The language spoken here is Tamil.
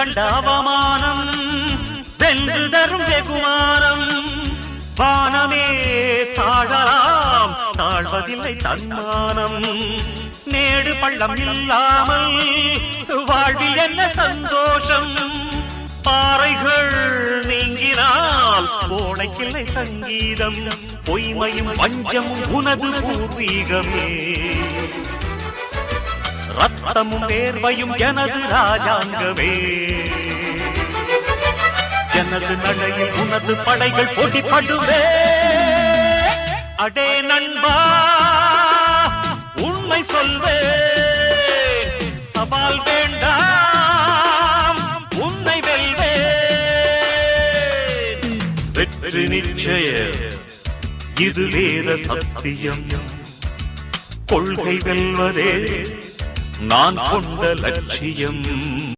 கண்ட அவமானம் வென்று தரும் வெகுமானம் வானமே தாழலாம் தாழ்வதில்லை தன்மானம் மேடு பள்ளம் இல்லாமல் வாழ்வில் என்ன சந்தோஷம் பாறைகள் நீங்கினால் கோடைக்கில்லை சங்கீதம் பொய்மையும் வஞ்சமும் உனது பூர்வீகமே ரத்தமும் வேர்வையும் எனது ராஜாங்கமே எனது நடையில் உனது படைகள் போட்டிப்படுவே அடே நண்பா உண்மை சொல்வே சவால் வேண்டாம் உன்னை வெல்வே வெற்றி நிச்சயம் இது வேத சத்தியம் கொள்கை வெல்வதே நான் கொண்ட லட்சியம்